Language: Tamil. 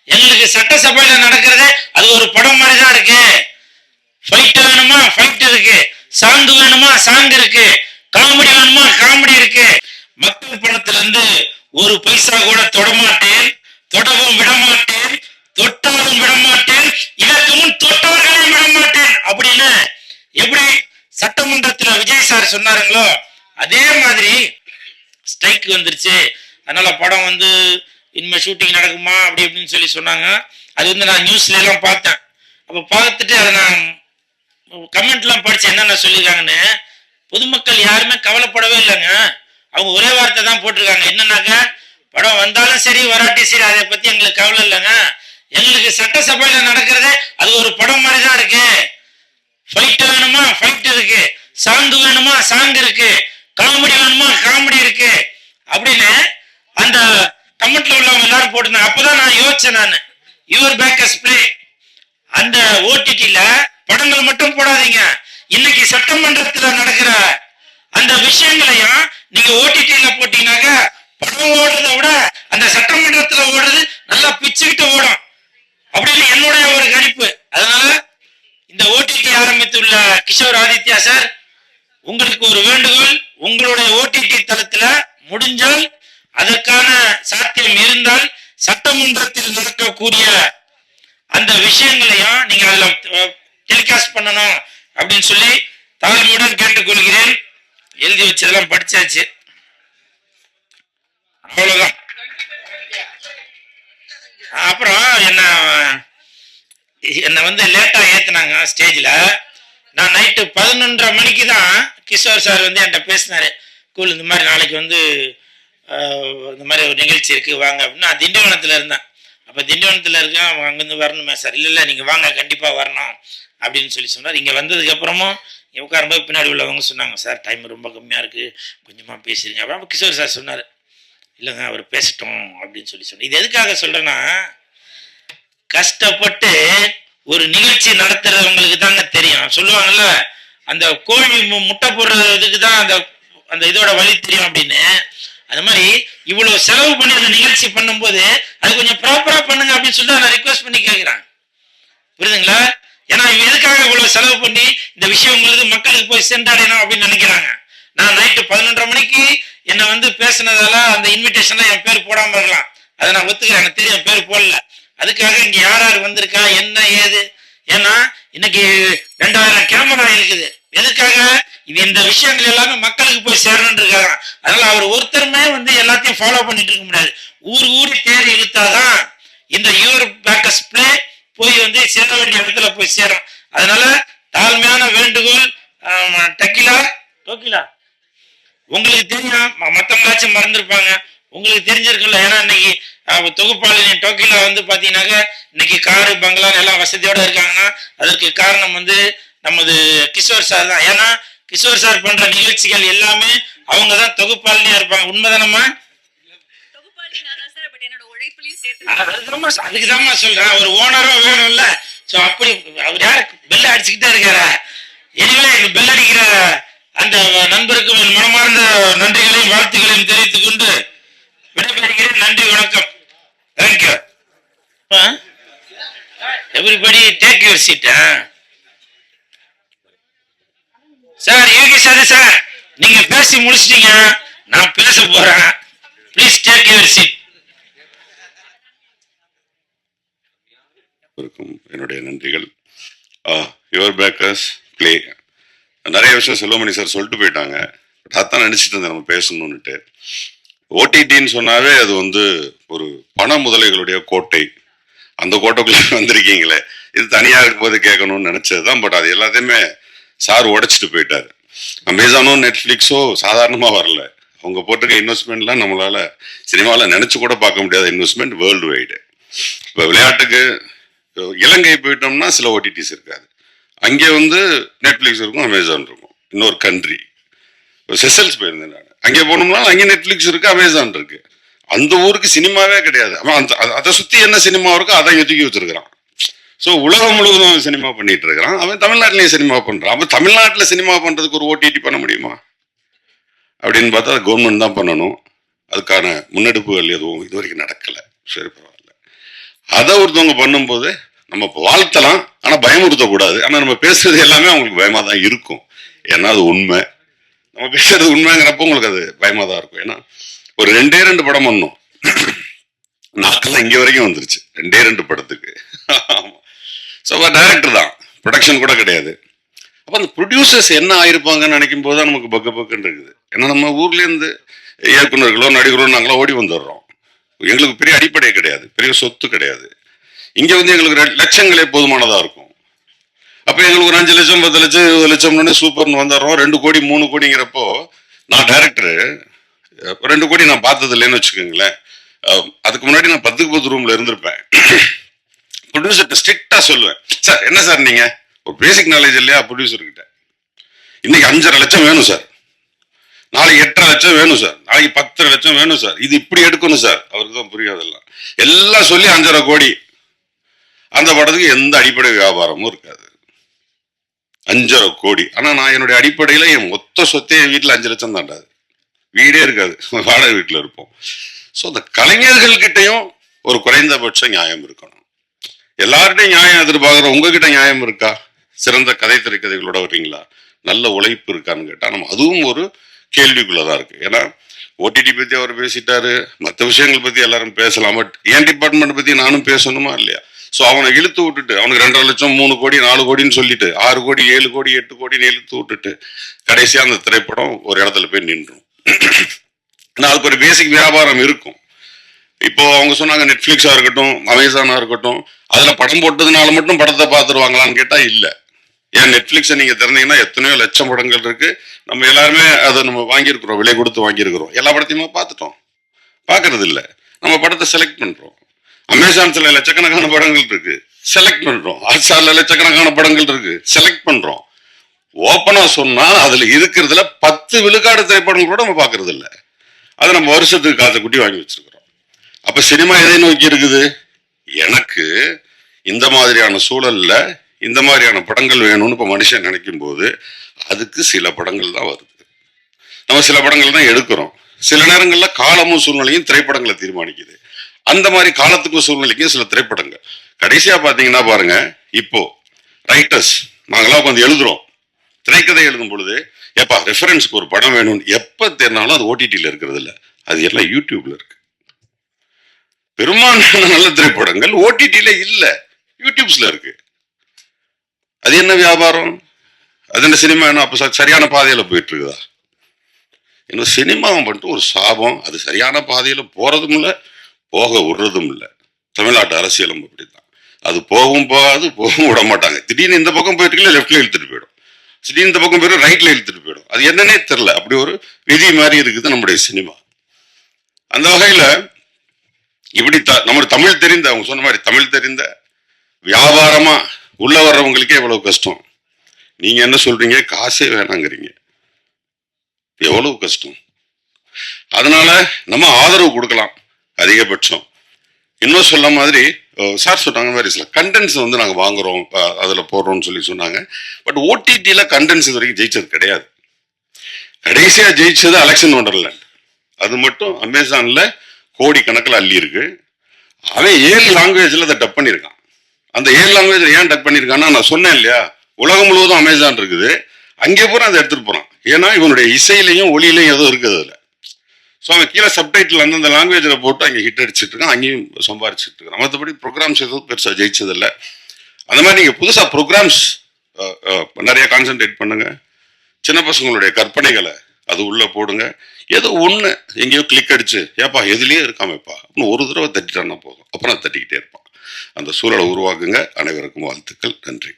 எங்களுக்கு சட்டசபையில நடக்கிறது அது ஒரு படம் மாதிரி தான் இருக்கு. ஃபைட் வேணுமா ஃபைட் இருக்கு, சாங் வேணுமா சாங் இருக்கு, காமெடி வேணுமா காமெடி இருக்கு. மக்கள் பணத்துல இருந்து ஒரு பைசா கூட தொடமாட்டேன், தொடவும் விடமாட்டேன், தொட்டாலும் விடமாட்டேன், இதற்கு முன் தொட்டவர்களையும் விடமாட்டேன் அப்படின்னு எப்படி சட்டமன்றத்தில் விஜய் சார் சொன்னாருங்களோ அதே மாதிரி ஸ்ட்ரைக் வந்துருச்சு. அதனால படம் வந்து இனிமே ஷூட்டிங் நடக்குமா அப்படி இப்படின்னு சொல்லி சொன்னாங்க. அது வந்து நான் நியூஸ்ல எல்லாம் பார்த்தேன். அப்ப பார்த்துட்டு அதை நான் கமெண்ட்லாம் படிச்சேன் என்னென்ன சொல்லியிருக்காங்கன்னு. பொதுமக்கள் யாருமே கவலைப்படவே இல்லைங்க. அவங்க ஒரே வார்த்தை தான் போட்டிருக்காங்க, என்னன்னாக்க படம் வந்தாலும் சரி வராட்டி சரி அதை பத்தி எங்களுக்கு கவலை இல்லைங்க, எங்களுக்கு சட்டசபையில நடக்கிறது அது ஒரு படம் மாதிரி தான் இருக்கு. ஃபைட் வேணுமா ஃபைட் இருக்கு, சாங் வேணுமா சாங் இருக்கு, காமெடி வேணுமா காமெடி இருக்கு அப்படின்னு அந்த கமெண்ட்ல உள்ளவங்க எல்லாரும் போட்டிருந்தாங்க. அப்பதான் நான் யோசிச்சேன், நான் யுவர் பேக்கர்ஸ் பிளே அந்த ஓடிடில படங்கள் மட்டும் போடாதீங்க, இன்னைக்கு சட்டமன்றத்துல நடக்கிற அந்த விஷயங்களையும் நீங்க ஓடிடில போட்டீங்கன்னாக்க படம் ஓடுறத விட அந்த சட்டமன்றத்துல ஓடுறது நல்லா பிச்சுக்கிட்டு ஓடும் அப்படின்னு என்னுடைய ஒரு கணிப்பு. அதனால இந்த ஓடிடி ஆரம்பித்துள்ள கிஷோர் ஆதித்யா சார், உங்களுக்கு ஒரு வேண்டுகோள், உங்களுடைய ஓடிடி தளத்துல முடிஞ்சால் அதற்கான சாத்தியம் இருந்தால் சட்டமன்றத்தில் நடக்கக்கூடிய அந்த விஷயங்களையும் நீங்க அதுல டெலிகாஸ்ட் பண்ணணும் அப்படின்னு சொல்லி தாழ்மையுடன் கேட்டுக்கொள்கிறேன். எழுதி வச்சதெல்லாம் படிச்சாச்சு, அவ்வளவுதான். அப்புறம் என்ன வந்து லேட்டா ஏத்துனாங்க ஸ்டேஜ்ல. நான் நைட்டு 11:30 மணிக்கு தான் கிஷோர் சார் வந்து என்கிட்ட பேசினாரு, கூல் இந்த மாதிரி நாளைக்கு வந்து இந்த மாதிரி ஒரு நிகழ்ச்சி இருக்கு வாங்க அப்படின்னு. நான் திண்டிவனத்துல இருந்தேன். அப்ப திண்டிவனத்துல இருக்கேன், அங்கிருந்து வரணுமே சார். இல்ல நீங்க வாங்க கண்டிப்பா வரணும் அப்படின்னு சொல்லி சொன்னார். இங்க வந்ததுக்கு அப்புறமும் உட்காரும்போது பின்னாடி உள்ளவங்க சொன்னாங்க, சார் டைம் ரொம்ப கம்மியா இருக்கு, கொஞ்சமா பேசுறீங்க. அப்புறம் கிஷோர் சார் சொன்னாரு, இல்லைங்க அவர் பேசட்டும் அப்படின்னு சொல்லி சொன்னார். இது எதுக்காக சொல்றேன்னா, கஷ்டப்பட்டு ஒரு நிகழ்ச்சி நடத்துறவங்களுக்கு தாங்க தெரியும். சொல்லுவாங்கல்ல, அந்த கோழி முட்டை போடுறதுக்கு தான் அந்த இதோட வழி தெரியும் அப்படின்னு. அது மாதிரி இவ்வளவு செலவு பண்ணி அந்த நிகழ்ச்சி பண்ணும்போது அது கொஞ்சம் ப்ராப்பரா பண்ணுங்க அப்படின்னு சொல்லி நான் ரிக்வெஸ்ட் பண்ணி கேட்கிறேன். புரியுதுங்களா? ஏன்னா எதுக்காக இவ்வளவு செலவு பண்ணி இந்த விஷயம் உங்களுக்கு மக்களுக்கு போய் சென்றடையணும் அப்படின்னு நினைக்கிறாங்க. நான் நைட்டு 11:30 மணிக்கு என்னை வந்து பேசினதால அந்த இன்விடேஷன்ல என் பேர் போடாம இருக்கலாம், அதை நான் ஒத்துக்கிறேன், எனக்கு தெரியும் பேர் போடல. அதுக்காக இங்க யார் யார் வந்திருக்கா என்ன ஏது, ஏன்னா இன்னைக்கு 2000 கேமரா இருக்குது. எதுக்காக? இது இந்த விஷயங்கள் எல்லாமே மக்களுக்கு போய் சேரணும் இருக்காங்க. அதனால அவர் ஒருத்தருமே வந்து எல்லாத்தையும் ஃபாலோ பண்ணிட்டு இருக்க முடியாது. ஊர் தேடி இழுத்தாதான் இந்த யுவர் பேக்கர்ஸ் பிளே போய் வந்து சேர வேண்டிய இடத்துல போய் சேரும். அதனால தாழ்மையான வேண்டுகோள். டோக்கிலா உங்களுக்கு தெரியும், மத்தவங்களாச்சும் மறந்துருப்பாங்க, உங்களுக்கு தெரிஞ்சிருக்குல்ல. ஏன்னா இன்னைக்கு தொகுப்பாளினி டோக்கிலா வந்து பாத்தீங்கன்னாக்க இன்னைக்கு காரு பங்களா எல்லாம் வசதியோட இருக்காங்கன்னா அதற்கு காரணம் வந்து நமது கிஷோர் சார் தான். ஏன்னா கிஷோர் சார் பண்ற நிகழ்ச்சிகள் எல்லாமே அவங்கதான் தொகுப்பாளினியா இருப்பாங்க. உண்மைதானம்மா? அதுக்குதான் சொல்றேன், ஒரு ஓனரும் வேணும்ல. சோ அப்படி அவர் யாரு பெல் அடிச்சுக்கிட்டே இருக்காரா? எனவே பெல் அடிக்கிற அந்த நண்பருக்கு மனமார்ந்த நன்றிகளையும் வாழ்த்துக்களையும் தெரிவித்துக் கொண்டு விடைபெறுகிறேன். நன்றி, வணக்கம். Thank you. Everybody take your seat. Sir Yogi sir, நீங்க பேசி முடிச்சிட்டீங்க, நான் பேச போறேன். Please take your seat. என்னுடைய நன்றிகள். யுவர் பேக்கர்ஸ் பிளே நிறைய விஷயம் செல்வமணி சார் சொல்லிட்டு போயிட்டாங்க. அதான் நினைச்சிட்டு இருந்தேன் நம்ம பேசணும்னுட்டு. ஓடிடின்னு சொன்னாவே அது வந்து ஒரு பண முதலைகளுடைய கோட்டை. அந்த கோட்டைக்குள்ள வந்திருக்கீங்களே, இது தனியா இருக்கும்போது கேட்கணும்னு நினைச்சதுதான். பட் அது எல்லாத்தையுமே சார் உடைச்சிட்டு போயிட்டாரு. அமேசானோ நெட்ஃபிளிக்ஸோ சாதாரணமா வரல. அவங்க போட்டிருக்க இன்வெஸ்ட்மெண்ட்லாம் நம்மளால சினிமாவில் நினைச்சு கூட பார்க்க முடியாத இன்வெஸ்ட்மெண்ட் வேர்ல்டு வைடு. இப்போ விளையாட்டுக்கு இலங்கை போயிட்டோம்னா சில ஓடிடிஸ் இருக்காது, அங்கே வந்து நெட்ஃபிளிக்ஸ் இருக்கும், அமேசான் இருக்கும். இன்னொரு கண்ட்ரி செசல்ஸ் போயிருந்தேன் நான், அங்கே போனோம்னா அங்கே நெட்ஃபிளிக்ஸ் இருக்கு, அமேசான் இருக்கு. அந்த ஊருக்கு சினிமாவே கிடையாது. அவன் அதை சுத்தி என்ன சினிமா இருக்கோ அதை தூக்கி வச்சிருக்கிறான். ஸோ உலகம் முழுவதும் அவன் சினிமா பண்ணிட்டு இருக்கிறான். அவன் தமிழ்நாட்டிலேயே சினிமா பண்றான். அவன் தமிழ்நாட்டில் சினிமா பண்றதுக்கு ஒரு ஓடிடி பண்ண முடியுமா அப்படின்னு பார்த்தா அது கவர்மெண்ட் தான் பண்ணணும். அதுக்கான முன்னெடுப்புகள் எதுவும் இது வரைக்கும் நடக்கலை. சரி, பரவாயில்ல. அதை ஒருத்தவங்க பண்ணும்போது நம்ம வாழ்த்தலாம், ஆனா பயமுறுத்தக்கூடாது. ஆனா நம்ம பேசுறது எல்லாமே அவங்களுக்கு பயமா தான் இருக்கும். ஏன்னா அது உண்மை. நம்ம பேசுறது உண்மைங்கிறப்ப உங்களுக்கு அது பயமா தான் இருக்கும். ஏன்னா ஒரு 2 படம் பண்ணோம். நாக்கெல்லாம் இங்க வரைக்கும் வந்துருச்சு 2 படத்துக்கு. ஸோ டைரக்டர் தான், ப்ரொடக்ஷன் கூட கிடையாது. அப்ப அந்த ப்ரொடியூசர்ஸ் என்ன ஆயிருப்பாங்கன்னு நினைக்கும் போது தான் நமக்கு பக்குன்னு இருக்குது. ஏன்னா நம்ம ஊர்ல இருந்து இயக்குநர்களோ நடிகரோ நாங்களோ ஓடி வந்துடுறோம். எங்களுக்கு பெரிய அடிப்படை கிடையாது, பெரிய சொத்து கிடையாது. இங்க வந்து எங்களுக்கு லட்சங்களே போதுமானதா இருக்கும். அப்ப எங்களுக்கு ஒரு 5 லட்சம் 10 லட்சம் 20 லட்சம்னு சூப்பர்னு வந்துடுறோம். 2 கோடி 3 கோடிங்கிறப்போ நான் டைரக்டர் 2 கோடி நான் பார்த்தது இல்லைன்னு வச்சுக்கோங்களேன். அதுக்கு முன்னாடி நான் 10க்கு 10 ரூம்ல இருந்திருப்பேன். ப்ரொடியூசர்கிட்ட ஸ்ட்ரிக்டா சொல்லுவேன், சார் என்ன சார் நீங்க ஒரு பேசிக் நாலேஜ் இல்லையா ப்ரொடியூசர் கிட்ட, இன்னைக்கு 5.5 லட்சம் வேணும் சார், நாளைக்கு 8.5 லட்சம் வேணும் சார், நாளைக்கு 10 லட்சம் வேணும் சார், இது இப்படி எடுக்கணும் சார். அவருக்கு தான் புரியாதெல்லாம் எல்லாம் சொல்லி 5.5 கோடி. அந்த படத்துக்கு எந்த அடிப்படை வியாபாரமும் இருக்காது. 5.5 கோடி. ஆனா நான் என்னுடைய அடிப்படையில என் மொத்த சொத்தே என் வீட்டுல 5 லட்சம் தாண்டாது, வீடே இருக்காது, வாடகை வீட்டுல இருப்போம். ஸோ அந்த கலைஞர்கள் கிட்டையும் ஒரு குறைந்தபட்ச நியாயம் இருக்கணும். எல்லார்ட்டையும் நியாயம் எதிர்பார்க்குறோம், உங்ககிட்ட நியாயம் இருக்கா? சிறந்த கதை திரைக்கதைகளோட வர்றீங்களா? நல்ல உழைப்பு இருக்கான்னு கேட்டா நம்ம அதுவும் ஒரு கேள்விக்குள்ளதான் இருக்கு. ஏன்னா ஓடிடி பத்தி அவர் பேசிட்டாரு, மற்ற விஷயங்கள் பத்தி எல்லாரும் பேசலாம், பட் என் டிபார்ட்மெண்ட் பத்தி நானும் பேசணுமா இல்லையா? ஸோ அவனை இழுத்து விட்டுட்டு அவனுக்கு 2.5 லட்சம் 3 கோடி 4 கோடின்னு சொல்லிட்டு 6 கோடி 7 கோடி 8 கோடின்னு இழுத்து விட்டுட்டு கடைசியா அந்த திரைப்படம் ஒரு இடத்துல போய் நின்றும். அதுக்கு ஒரு பேசிக் வியாபாரம் இருக்கும். இப்போ அவங்க சொன்னாங்க நெட்ஃபிளிக்ஸா இருக்கட்டும் அமேசானா இருக்கட்டும், அதுல படம் போட்டதுனால மட்டும் படத்தை பார்த்துருவாங்களான்னு கேட்டா இல்ல. ஏன் நெட்ஃபிளிக்ஸை நீங்க திறந்தீங்கன்னா எத்தனையோ லட்சம் படங்கள் இருக்கு, நம்ம எல்லாருமே அதை நம்ம வாங்கியிருக்கிறோம், விலை கொடுத்து வாங்கியிருக்கிறோம். எல்லா படத்தையுமே பார்த்துட்டோம், பார்க்கறது இல்லை, நம்ம படத்தை செலக்ட் பண்றோம். அமேசான்ஸ்ல லட்சக்கணக்கான படங்கள் இருக்கு, செலக்ட் பண்றோம். ஹாட்ஸ்டார்ல லட்சக்கணக்கான படங்கள் இருக்கு, செலக்ட் பண்றோம். ஓப்பனா சொன்னா அதுல இருக்கிறதுல 10 விழுக்காடு திரைப்படங்கள் கூட நம்ம பார்க்கறது இல்லை. அதை நம்ம வருஷத்துக்கு காசை குட்டி வாங்கி வச்சிருக்கிறோம். அப்ப சினிமா எதை நோக்கி இருக்குது? எனக்கு இந்த மாதிரியான சூழல்ல இந்த மாதிரியான படங்கள் வேணும்னு இப்ப மனுஷன் நினைக்கும் போது அதுக்கு சில படங்கள் தான் வருது. நம்ம சில படங்கள் தான் எடுக்கிறோம். சில நேரங்கள்ல காலமும் சூழ்நிலையும் திரைப்படங்களை தீர்மானிக்குது. அந்த மாதிரி காலத்துக்கும் சூழ்நிலைக்கும் சில திரைப்படங்கள் கடைசியா பாத்தீங்கன்னா பாருங்க, இப்போ ரைட்டர்ஸ் நாங்களாம் உட்காந்து எழுதுறோம், திரைக்கதை எழுதும் பொழுது எப்பா ரெஃபரன்ஸ்க்கு ஒரு படம் வேணும்னு எப்ப தேர்னாலும் அது ஓடிடியில் இருக்கிறது இல்லை, அது எல்லாம் யூடியூப்ல இருக்கு. பெரும்பாலான நல்ல திரைப்படங்கள் ஓடிடியில இல்ல, யூடியூப்ஸ்ல இருக்கு. அது என்ன வியாபாரம்? அது என்ன சினிமா? என்ன அப்ப சரியான பாதையில போயிட்டு இருக்குதா? இன்னும் சினிமாவை மட்டும் ஒரு சாபம், அது சரியான பாதையில போறதும் இல்லை, போக விடுறதும் இல்லை. தமிழ்நாட்டு அரசியலும் அப்படித்தான், அது போகவும் போகாது, போகவும் விட மாட்டாங்க. திடீர்னு இந்த பக்கம் போயிட்டு லெஃப்ட்ல இழுத்துட்டு போயிடும், திடீர்னு இந்த பக்கம் போயிடும் ரைட்ல இழுத்துட்டு போயிடும். அது என்னன்னே தெரியல, அப்படி ஒரு விதி மாதிரி இருக்குது நம்முடைய சினிமா. அந்த வகையில இப்படி நம்ம தமிழ் தெரிந்த, அவங்க சொன்ன மாதிரி தமிழ் தெரிந்த வியாபாரமா உள்ள வர்றவங்களுக்கே எவ்வளவு கஷ்டம். நீங்க என்ன சொல்றீங்க, காசே வேணாங்கிறீங்க, எவ்வளவு கஷ்டம். அதனால நம்ம ஆதரவு கொடுக்கலாம் அதிகபட்சம். இன்னும் சொல்ல மாதிரி சார் சொன்னாங்க மாதிரி சில கண்டென்ட்ஸ் வந்து நாங்க வாங்குறோம் அதுல போடுறோம்னு சொல்லி சொன்னாங்க. பட் ஓடிடியில கண்டென்ட்ஸ் இது வரைக்கும் ஜெயிச்சது கிடையாது. கடைசியா ஜெயிச்சது அலெக்சன் வண்டர்லேண்ட். அது மட்டும் அமேசான்ல கோடி கணக்கில் அள்ளி இருக்கு. அவன் 7 லாங்குவேஜ்ல அதை டப் பண்ணியிருக்கான். அந்த 7 லாங்குவேஜ்ல ஏன் டப் பண்ணியிருக்கான்னா, நான் சொன்னேன் இல்லையா, உலகம் முழுவதும் அமேசான் இருக்குது, அங்கே பூரா அதை எடுத்துட்டு போறான். ஏன்னா இவனுடைய இசையிலையும் ஒளியிலையும் ஏதோ இருக்குது அதுல. ஸோ அவன் கீழே சப்டைட்டில் அந்தந்த லாங்குவேஜில் போட்டு அங்கே ஹிட் அடிச்சுட்டு இருக்கான், அங்கேயும் சம்பாரிச்சுட்டு இருக்கான். மற்றபடி ப்ரோக்ராம்ஸ் எதுவும் பெருசாக ஜெயிச்சதில்லை. அந்த மாதிரி நீங்கள் புதுசாக ப்ரோக்ராம்ஸ் நிறைய கான்சென்ட்ரேட் பண்ணுங்க. சின்ன பசங்களுடைய கற்பனைகளை அது உள்ள போடுங்க. ஏதோ ஒன்று எங்கேயோ கிளிக் அடிச்சு ஏப்பா எதுலேயே இருக்காமப்பா அப்படின்னு ஒரு தடவை தட்டிட்டான்னா போதும், அப்புறம் தட்டிக்கிட்டே இருப்பான். அந்த சூழலை உருவாக்குங்க. அனைவருக்கும் வாழ்த்துக்கள். நன்றி.